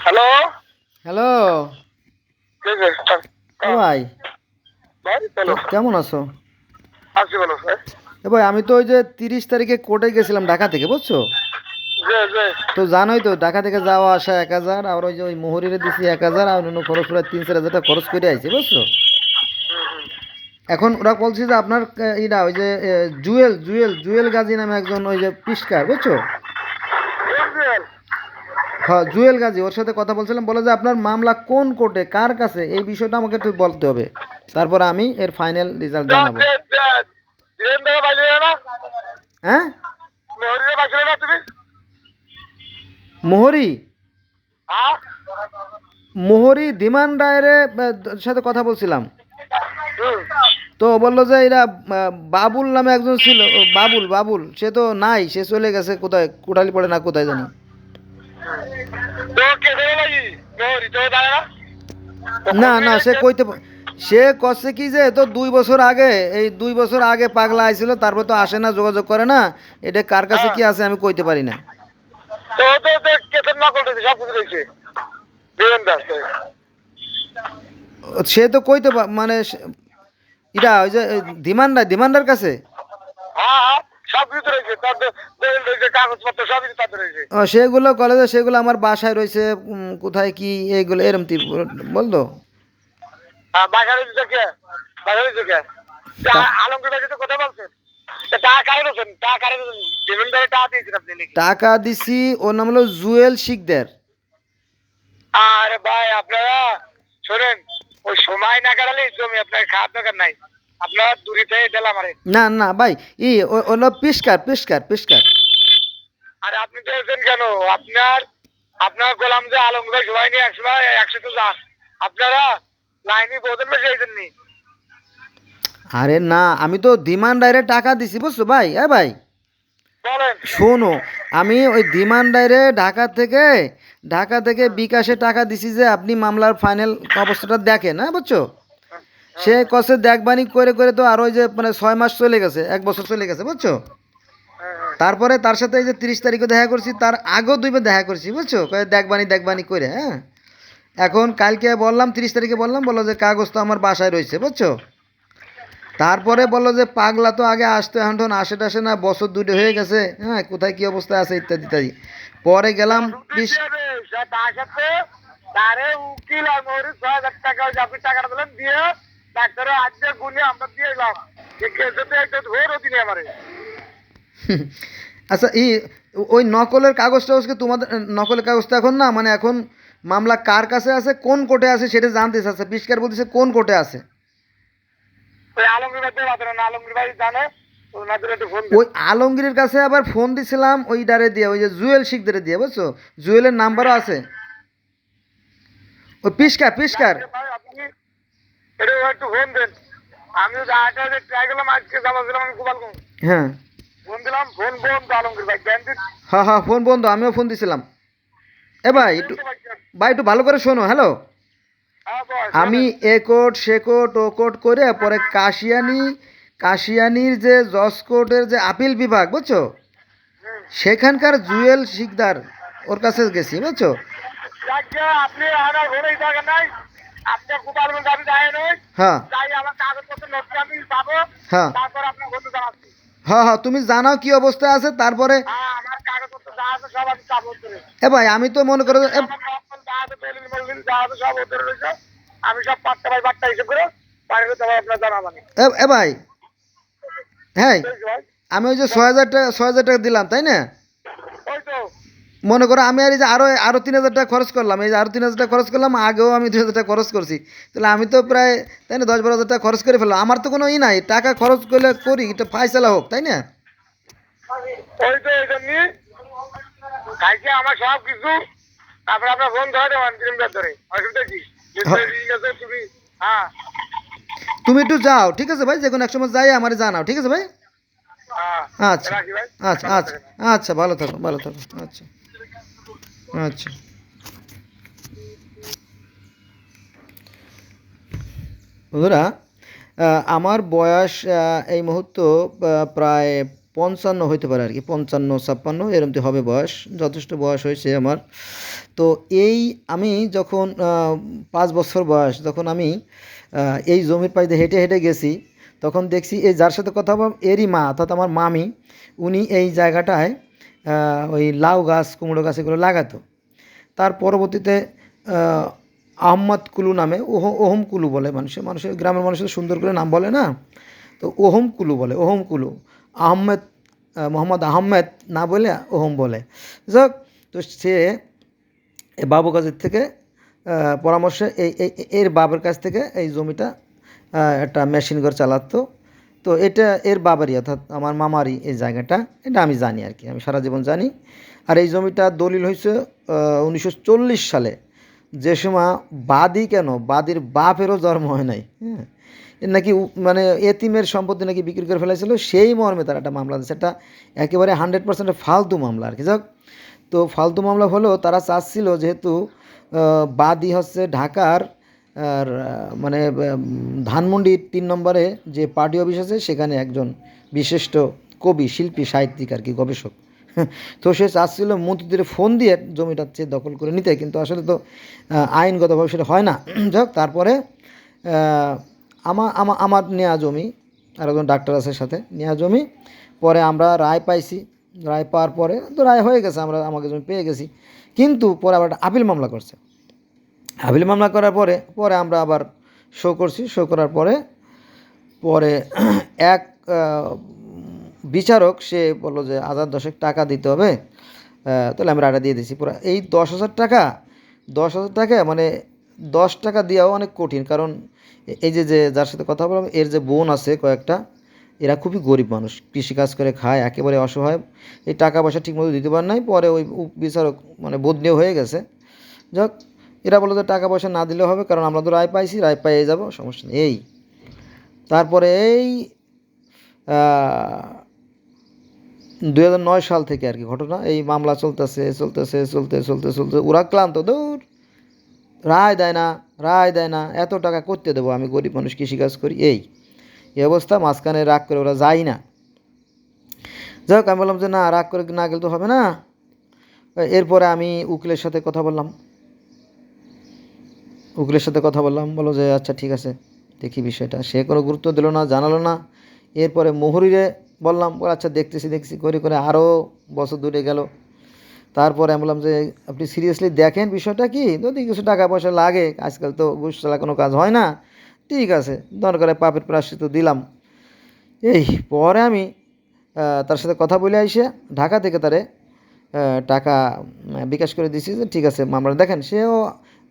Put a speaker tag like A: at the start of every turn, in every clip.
A: Hello.
B: Hello.
A: কে কে?
B: এ ভাই,
A: ভাই বলো।
B: কেমন আছো?
A: আছি বলো ভাই।
B: এ ভাই, আমি তো ওই যে 30 তারিখে কোর্টে গেছিলাম ঢাকা থেকে, বুঝছো?
A: যে যে
B: তো জানোই তো, ঢাকা থেকে যাওয়া আসা 1,000, আর ওই যে ওই মোহরিরে দিছি 1,000, আর অন্য খরচ প্রায় 3-4 হাজার টাকা খরচ করে আইছি, বুঝছো? এখন ওরা বলছে যে আপনার ইটা ওই যে জুয়েল গাজী নামে একজন ওই যে পিস্কার, বুঝছো?
A: বুঝলেন?
B: হ্যাঁ, জুয়েল গাজী, ওর সাথে কথা বলছিলাম, বলে যে আপনার মামলা কোন কোর্টে, কার কাছে, এই বিষয়টা আমাকে একটু বলতে হবে, তারপর আমি এর ফাইনাল রেজাল্ট জানাবো।
A: দিলেন দাদা বাইরে না?
B: হ্যাঁ?
A: মেহরিরে বাইরে না তুমি?
B: মোহরি
A: হ্যাঁ?
B: মোহরি ধীমান রায়ের সাথে কথা বলছিলাম।
A: হুম।
B: তো বললো যে এরা বাবুল নামে একজন ছিল, বাবুল বাবুল, সে তো নাই, সে চলে গেছে কোথায়, কোটালি পড়ে না কোথায় জানি।
A: তো কে ধরে লাগি? মেহরি তো দাঁড়া না?
B: না না, সে করছে কি যে, তো 2 বছর আগে, এই 2 বছর আগে পাগলা আইছিল, তারপর তো আসে না, যোগাযোগ করে না। এটা কার কাছে
A: হ্যাঁ।
B: কি আছে আমি কইতে পারি না।
A: তো কেতন নকল দিয়েছে সব কিছু দিয়েছে। দিলেন দাস।
B: সে তো কইতে মানে এটা ওই যে ধীমানদার কাছে।
A: হ্যাঁ হ্যাঁ সব কিছু রয়েছে। তার দলিল রয়েছে, কাগজপত্র সবই তাদের রয়েছে।
B: সেগুলো কলেজে, সেগুলো আমার বাসায় রয়েছে, কোথায় কি এইগুলো এরম বলতো।
A: বাজারে দিতে কে? বাজারে দিতে কে?
B: তা-
A: আলমগীর ভাই তো কথা বলছেন। টাকা কারে দিয়েছেন? টাকা কারে দিয়েছেন? দেবেন্দ্রের টাকা দিয়েছেন আপনি নাকি?
B: টাকা দিছি, ওর নাম হলো জুয়েল শিকদার।
A: আরে ভাই আপনারা শোনেন, ওই সময় না কাটালে জমি আপনার খাওয়ার দরকার নাই। আপনারা দূরে থেকে দিলাম আরে।
B: না না ভাই, হলো পিস্কার।
A: আর আপনি তো এসেছেন কেন? আপনার আপনার গোলাম যে আলমগীর ভাই সবাই নিয়ে একসময় একসাথে যান। আপনারা লাইনে বোঝেন বেশি এই জন্যই।
B: আরে না, আমি তো ধীমান রায়ের টাকা দিছি, বুঝছো ভাই? ভাই
A: বলেন।
B: শোনো, আমি ওই ধীমান রায়ের ঢাকা থেকে বিকাশে টাকা দিছি যে আপনি মামলার ফাইনাল অবস্থাটা দেখেন, হ্যাঁ বুঝছো? সে কসে দেখবানি করে করে তো আর ওই যে মানে 6 মাস চলে গেছে, 1 বছর চলে গেছে, বুঝছো? তারপরে তার সাথে এই যে 30 তারিখে দেখা করছি, তার আগেও 2 বার দেখা করছি, বুঝছো? কয়ে দেখবানি করে, হ্যাঁ। এখন কালকে বললাম, 30 তারিখে বললাম, বললো যে কাগজ তো আমার বাসায় রয়েছে, বুঝছো? তারপরে বললো যে পাগলা তো আগে আসতো, এখন তখন আসে টাসে না, বছর 2টা হয়ে গেছে, হ্যাঁ, কোথায় কি অবস্থায় আছে ইত্যাদি ইত্যাদি। পরে গেলাম বিশ।
A: তারে উকিল আর মোহরি 6,000 টাকা ওই যে আপনি টাকাটা দিলেন দিয়ে ডাক্তারের আজকে গুনে আমরা দিয়ে এলাম। যে কেসেতে একটা ধরে দিনে আমারে।
B: আচ্ছা, ওই নকলের কাগজ টাগজকে তোমাদের, নকলের কাগজটা এখন না, মানে এখন মামলা কার কাছে আছে, কোন কোর্টে আছে সেটা জানতে চাচ্ছে, পিস্কার বলতেছে কোন কোর্টে আছে।
A: ওই আলমগীর ভাই বাজারে না, আলমগীর ভাই জানে। ওনাদের একটু ফোন
B: ওই
A: দেন।
B: আলমগীরের কাছে আবার ফোন দিছিলাম, ওই ডারে দিয়ে, ওই যে জুয়েল শিকদারে দিয়ে, বুঝছো? জুয়েলের নাম্বারও আছে। ওই পিস্কার।
A: ভাই আপনি এটা একটু ফোন দেন। আমিও আটা ট্রাই করলাম আজকে যাবো ছিলাম আমি গোপালগঞ্জ।
B: হ্যাঁ
A: ফোন দিলাম, ফোন বন্ধ আলমগীর ভাই কেন দিন?
B: হ্যাঁ হ্যাঁ, ফোন বন্ধ, আমিও ফোন দিছিলাম। ভাই একটু, ভাই একটু ভালো করে শোনো, হ্যালো।
A: হ্যাঁ বয়
B: আমি
A: শোনেন।
B: এ কোর্ট সে কোর্ট ও কোর্ট করে পরে কাশিয়ানির যে জজ কোর্টের যে আপিল বিভাগ, বুঝছো? সেখানকার জুয়েল শিকদার, ওর কাছে গেছি, বুঝছো?
A: যাকে আপনি আমার ঘরে জায়গা নাই। আপনি গোপালগঞ্জ আমি যাই নই।
B: হ্যাঁ
A: তাই আমার কাগজপত্র নথি আমি পাবো।
B: হ্যাঁ
A: তারপর আপনার ঘরে জানাচ্ছি।
B: হ্যাঁ হ্যাঁ, তুমি জানাও কি অবস্থা আছে, তারপরে।
A: হ্যাঁ আমার কাগজপত্র যা আছে সব আমি পাবো ধরে।
B: ভাই আমি তো মনে করো
A: আমার নকল যা আছে দলিল মলিল যা আছে সব ওদের রয়েছে। আমি সব পাট্টা ভাই পাট্টা হিসেব করে বাইরে তো আপনার জানাবানি।
B: ভাই, হ্যাঁ,
A: ভাই
B: আমি ওই যে 6,000 টাকা দিলাম, তাই না?
A: ওই তো
B: মনে করো আমি আর এই যে আরো 3,000 টাকা খরচ করলাম, এই যে আরো 3,000 টাকা খরচ করলাম, আগেও আমি 2,000 টাকা খরচ করছি, তাহলে আমি তো প্রায়, তাই না, 10-12 হাজার টাকা খরচ করে ফেললাম। আমার তো কোনো নাই, টাকা খরচ করলে করি, এটা ফাইসলা হোক, তাই না?
A: ওই তো এই জন্যই কালকে আমার সব কিছু তারপরে আপনার ফোন ধরে দেওয়ান কিলোমিটার ধরে অসুবিধা কি? তুমি হ্যাঁ
B: তুমি একটু যাও, ঠিক আছে ভাই, যে কোনো এক সময় যাই আমার জানাও, ঠিক আছে ভাই?
A: হ্যাঁ
B: আচ্ছা
A: রাখি ভাই।
B: আচ্ছা
A: ভালো
B: আচ্ছা।
A: থাকেন।
B: আচ্ছা, ভালো থাকো, ভালো থাকো। আচ্ছা আচ্ছা। বন্ধুরা, আমার বয়স এই মুহূর্তে প্রায় 55 হইতে পারে আর কি, 55-56 এরমতি হবে বয়স, যথেষ্ট বয়স হয়েছে আমার। তো এই আমি যখন 5 বছর বয়স, যখন আমি এই জমির পাশ দিয়ে হেঁটে হেঁটে গেছি, তখন দেখছি এই যার সাথে কথা বললাম এরই মা, অর্থাৎ আমার মামি, উনি এই জায়গাটায় ওই লাউ গাছ, কুমড়ো গাছ এগুলো লাগাতো। তার পরবর্তীতে আহ, আহম্মদ কুলু নামে, ওহম কুলু বলে মানুষের গ্রামের মানুষের সুন্দর করে নাম বলে না, তো ওহম কুলু বলে, ওহম কুলু। আহমেদ, মোহাম্মদ আহমেদ না বলে ওহম বলে। যাক, তো সে বাবু কাজের থেকে পরামর্শে এর বাবার কাছ থেকে এই জমিটা একটা মেশিন ঘর চালাতো। তো এটা এর বাবারই, অর্থাৎ আমার মামারই এই জায়গাটা, এটা আমি জানি আর কি, আমি সারা জীবন জানি। আর এই জমিটা দলিল হয়েছে 1940 সালে, যে সময় বাদী, কেন বাদীর বাপেরও জন্ম হয় নাই, হ্যাঁ, এর নাকি মানে এতিমের সম্পত্তি নাকি বিক্রি করে ফেলেছিল, সেই মর্মে তারা একটা মামলা দিচ্ছে। এটা একেবারে 100% ফালতু মামলা আর কি। যাক, তো ফালতু মামলা হলেও তারা চাচ্ছিল, যেহেতু বাদী হচ্ছে ঢাকার আর মানে ধানমন্ডির 3 নম্বরে যে পার্টি অফিস আছে, সেখানে একজন বিশিষ্ট কবি, শিল্পী, সাহিত্যিক আর কি, গবেষক। তো সে চাচ্ছিল মন্ত্রীদের ফোন দিয়ে জমিটা চেয়ে দখল করে নিতে, কিন্তু আসলে তো আইনগতভাবে সেটা হয় না। যাক, তারপরে আমার নেওয়া জমি, আর একজন ডাক্তার আছে সাথে, নেওয়া জমি, পরে আমরা রায় পাইছি। রায় পাওয়ার পরে তো রায় হয়ে গেছে, আমরা আমাকে জমি পেয়ে গেছি। কিন্তু পরে আবার একটা আপিল মামলা করছে। আপিল মামলা করার পরে পরে আমরা আবার শো করছি। শো করার পরে পরে এক বিচারক সে বললো যে 1010 টাকা দিতে হবে। তাহলে আমি রায়টা দিয়ে দিয়েছি পুরো এই 10,000 টাকা। 10,000 টাকা মানে 10 টাকা দেওয়াও অনেক কঠিন, কারণ এই যে যে যার সাথে কথা বললাম, এর যে বোন আছে কয়েকটা, এরা খুবই গরিব মানুষ, কৃষিকাজ করে খায়, একেবারে অসহায়, এই টাকা পয়সা ঠিকমতো দিতে পারে নাই। পরে ওই বিচারক মানে বদলিও হয়ে গেছে। যাক, এরা বললো যে টাকা পয়সা না দিলেও হবে, কারণ আমরা তো রায় পাইছি, রায় পাইয়ে যাবো, সমস্যা নেই। এই তারপরে এই 2009 সাল থেকে আর কি ঘটনা, এই মামলা চলতেছে চলতেছে চলতে চলতে চলতে ওরা ক্লান্ত, দূর, রায় দেয় না, রায় দেয় না, এত টাকা করতে দেবো, আমি গরিব মানুষ, কৃষিকাজ করি, এই অবস্থা। মাঝখানে রাগ করে ওরা যায় না। যাই হোক, আমি বললাম যে না, রাগ করে না গেলে তো হবে না। এরপরে আমি উকিলের সাথে কথা বললাম। বলো যে আচ্ছা ঠিক আছে, দেখি বিষয়টা। সে কোনো গুরুত্ব দিল না, জানালো না। এরপরে মোহরিরে বললাম, আচ্ছা দেখতেছি দেখছি করে করে আরও বছর দূরে গেল। তারপরে আমি বললাম যে আপনি সিরিয়াসলি দেখেন বিষয়টা কি, যদি কিছু টাকা পয়সা লাগে, আজকাল তো ঘুষ ছাড়া কোনো কাজ হয় না, ঠিক আছে, দরকারে পাপের প্রায়শ্চিত্ত দিলাম। এই পরে আমি তার সাথে কথা বলে আইসে ঢাকা থেকে তারে টাকা বিকাশ করে দিছি, যে ঠিক আছে মামলাটা দেখেন। সেও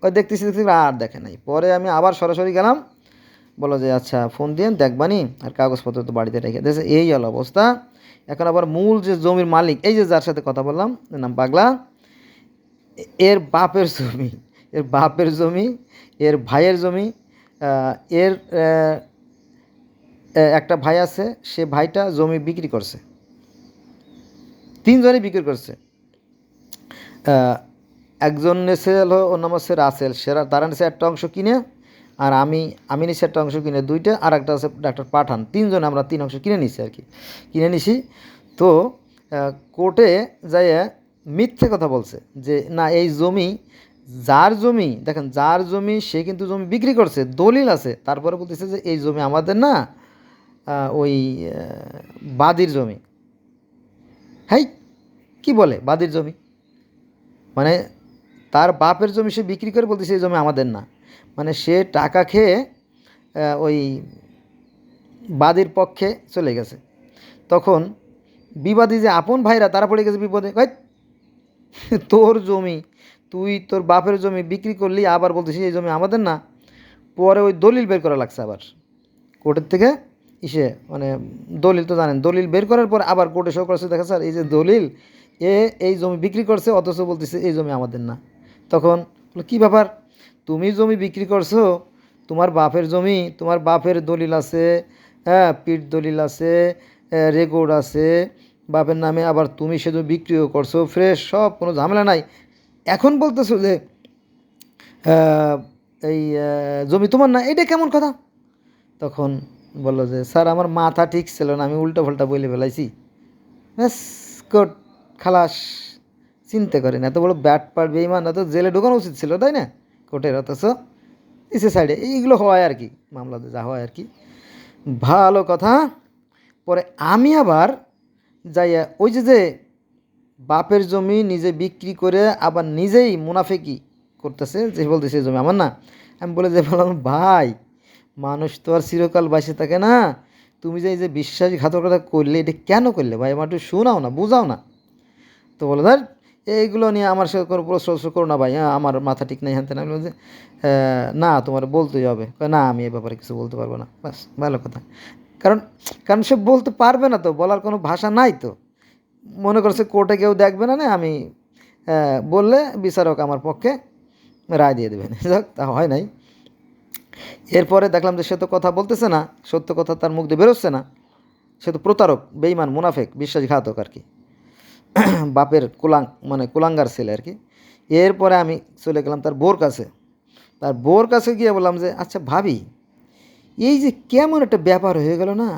B: ওই দেখতেছি আর দেখে নাই। পরে আমি আবার সরাসরি গেলাম, বলো যে আচ্ছা ফোন দিয়েন দেখবানি, আর কাগজপত্র তো বাড়িতে রেখে দিয়েছে। এই হলো অবস্থা। এখন আবার মূল যে জমির মালিক, এই যে যার সাথে কথা বললাম, এর নাম পাগলা, এর বাপের জমি, এর বাপের জমি, এর ভাইয়ের জমি, এর একটা ভাই আছে, সে ভাইটা জমি বিক্রি করছে, 3 জনই বিক্রি করছে। একজন নেছে হলো, ওর নাম হচ্ছে রাসেল, সেরা তারা নিচে একটা অংশ কিনে, আর আমি নিছি একটা অংশ কিনে, 2টা, আর একটা আছে ডাক্তার পাঠান, 3 জন আমরা 3 অংশ কিনে নিছি আর কি, কিনে নিছি। তো কোর্টে যাই মিথ্যে কথা বলছে যে না, এই জমি যার জমি, দেখেন যার জমি, সে কিন্তু জমি বিক্রি করছে, দলিল আছে, তারপরে বলতেছে যে এই জমি আমাদের না, ওই বাদীর জমি। হ্যাঁ, কি বলে বাদীর জমি, মানে তার বাপের জমি সে বিক্রি করে বলতেছে এই জমি আমাদের না, মানে সে টাকা খেয়ে ওই বাদীর পক্ষে চলে গেছে। তখন বিবাদী যে আপন ভাইরা, তারা পড়ে গেছে বিপদে, ভাই তোর জমি, তুই তোর বাপের জমি বিক্রি করলি, আবার বলতেছিস এই জমি আমাদের না। পরে ওই দলিল বের করা লাগছে আবার কোর্টের থেকে, মানে দলিল তো জানেন, দলিল বের করার পর আবার কোর্টে শো করছে, দেখা স্যার এই যে দলিল, এই জমি বিক্রি করছে, অথচ বলতেছে এই জমি আমাদের না। তখন কী ব্যাপার, তুমি জমি বিক্রি করছো, তোমার বাপের জমি, তোমার বাপের দলিল আছে, হ্যাঁ, পিঠ দলিল আছে, রেকর্ড আছে বাপের নামে, আবার তুমি সে জমি বিক্রিও করছো ফ্রেশ, সব, কোনো ঝামেলা নাই। এখন বলতেছো যে এই জমি তোমার না, এটা কেমন কথা? তখন বললো যে স্যার আমার মাথা ঠিক ছিল না, আমি উল্টো পাল্টা বলে ফেলাইছি, ব্যাস কোর্ট খালাস। চিন্তা করেন এত বড় ব্যাট পার বেইমান, তো জেলে ঢোকানো উচিত ছিল তাই না কোর্টের, অথচ নিচে সাইডে এইগুলো হয় আর কি, মামলাতে যা হয় আর কি। ভালো কথা। পরে আমি আবার যাইয়া ওই যে বাপের জমি নিজে বিক্রি করে আবার নিজেই মুনাফেকি করতেছে, যে বলতেছে জমি আমার না। আমি বলে যে বললাম ভাই, মানুষ তো আর চিরকাল বাঁচে থাকে না, তুমি যে এই যে বিশ্বাসঘাতকতা করলে এটা কেন করলে ভাই, আমার একটু শোনাও না, বুঝাও না। তো বলে ধর এইগুলো নিয়ে আমার সাথে কোনো প্রশ্ন করো না ভাই, হ্যাঁ আমার মাথা ঠিক নেই, হ্যান তেন। আমি বললাম যে না তোমার বলতেই হবে। কয়, না আমি এ ব্যাপারে কিছু বলতে পারবো না। বাস ভালো কথা। কারণ কারণ সে বলতে পারবে না, তো বলার কোনো ভাষা নাই তো। মনে করছে কোর্টে কেউ দেখবে না, না আমি বললে বিচারক আমার পক্ষে রায় দিয়ে দেবেন। যাক, তা হয় নাই। এরপরে দেখলাম যে সে তো কথা বলতেছে না, সত্য কথা তার মুখ দিয়ে বেরোচ্ছে না, সে তো প্রতারক, বেইমান, মুনাফেক, বিশ্বাসঘাতক আর কি। বাপের মানে কুলাঙ্গার ছেলে আর কি। এরপরে আমি চলে গেলাম তার বোর কাছে। তার বোর কাছে গিয়ে বললাম যে আচ্ছা ভাবি, এই যে কেমন একটা ব্যাপার হয়ে গেল না,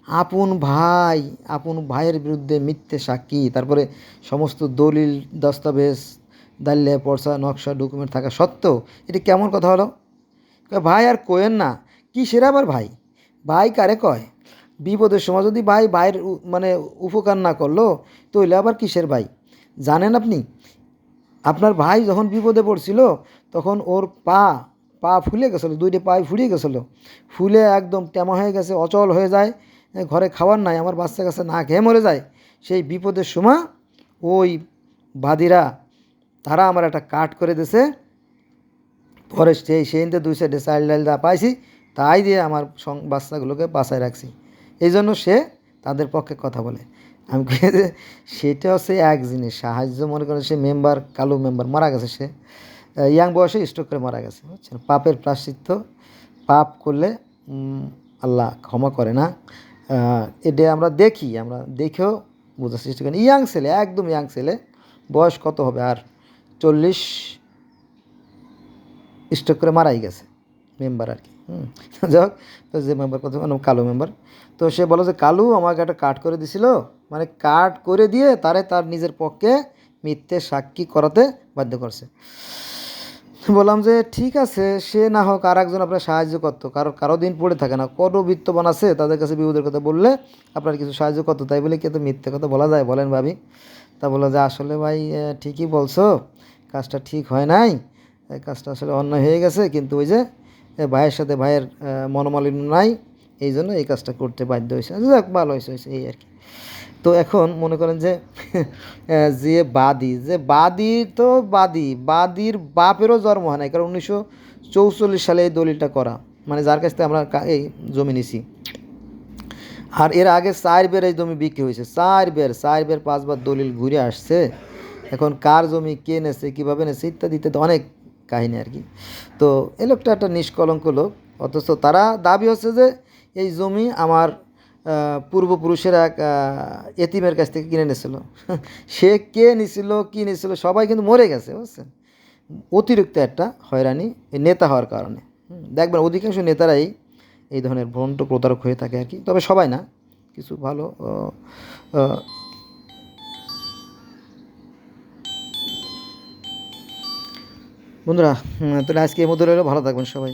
B: আপন ভাই, আপন ভাইয়ের বিরুদ্ধে মিথ্যে সাক্ষী, তারপরে সমস্ত দলিল দস্তাবেজ দাল্লে পর্সা নকশা ডকুমেন্ট থাকা সত্ত্বেও এটা কেমন কথা হলো। কয়, ভাই আর কোয়েন না, কিসের আবার ভাই, ভাই কারে কয়, বিপদের সময় যদি ভাইয়ের মানে উপকার না করলো তইলে আবার কিসের ভাই। জানেন আপনি, আপনার ভাই যখন বিপদে পড়ছিল তখন ওর পা পা ফুলে গেছিলো, দুইটা পায়ে ফুলিয়ে গেছিলো, ফুলে একদম টেমা হয়ে গেছে, অচল হয়ে যায়, ঘরে খাবার নাই, আমার বাচ্চা কাছে না খেয়ে মরে যায়। সেই বিপদের সময় ওই বাদীরা তারা আমার একটা কাট করে দিছে, পরে সেইতে দুই সাইডে চাইল্ড ডাইল যা পাইছি তাই দিয়ে আমার বাচ্চাগুলোকে বাঁচায় রাখছি। এই জন্য সে তাদের পক্ষে কথা বলে। আমি কই যে সেটা হচ্ছে এক জিনিস সাহায্য, মনে করেন সে মেম্বার, কালো মেম্বার মারা গেছে, সে ইয়াং বয়সে স্ট্রোক করে মারা গেছে, বুঝছেন। পাপের প্রায়শ্চিত্ত, পাপ করলে আল্লাহ ক্ষমা করে না। এটা আমরা দেখি, আমরা দেখেও বোঝার চেষ্টা করি। ইয়াং ছেলে, একদম ইয়াং ছেলে, বয়স কত হবে আর 40, স্ট্রোক করে মারাই গেছে মেম্বার আর কি। যাই হোক, তো যে মেম্বার কথা মানে কালো মেম্বার, তো সে বলো যে কালু আমাকে একটা কাট করে দিছিল, মানে কাট করে দিয়ে তার নিজের পক্ষে মিথ্যে সাক্ষী করাতে বাধ্য করছে। বললাম যে ঠিক আছে, সে না হোক আর একজন আপনার সাহায্য করতো, কারো দিন পড়ে থাকে না, কত বিত্তবান আছে তাদের কাছে বিপদের কথা বললে আপনার কিছু সাহায্য করতো, তাই বলে কি তো মিথ্যে কথা বলা যায় বলেন ভাবি। তা বললো যে আসলে ভাই ঠিকই বলছো, কাজটা ঠিক হয় নাই, এই কাজটা আসলে অন্যায় হয়ে গেছে, কিন্তু ওই যে ভাইয়ের সাথে ভাইয়ের মনোমালিন্য নাই, এই জন্য এই কাজটা করতে বাধ্য হয়েছে। যাক, ভালো হয়েছে এই আর কি। তো এখন মনে করেন যে যে বাদী তো বাদীর বাপেরও জন্ম হয় নাই, কারণ 1944 সালে এই দলিলটা করা, মানে যার কাছ থেকে আমরা এই জমি নিছি। আর এর আগে 4 বের এই জমি বিক্রি হয়েছে, 4 বের 5 বার দলিল ঘুরে আসছে। এখন কার জমি কে নেছে, কীভাবে নেছে ইত্যাদি ইত্যাদি অনেক কাহিনী আর কি। তো এই লোকটা একটা নিষ্কলঙ্ক লোক, অথচ তারা দাবি হচ্ছে যে এই জমি আমার পূর্বপুরুষের এক এতিমের কাছ থেকে কিনে নিয়েছিল। সে কে নিছিল, কী নিছিল, সবাই কিন্তু মরে গেছে, বুঝছেন। অতিরিক্ত একটা হয়রানি এই নেতা হওয়ার কারণে। দেখবেন অধিকাংশ নেতারাই এই ধরনের ভ্রষ্ট প্রতারক হয়ে থাকে আর কি, তবে সবাই না, কিছু ভালো। বন্ধুরা, তাহলে আজকে এই মধ্যে রইলো, ভালো থাকবেন সবাই।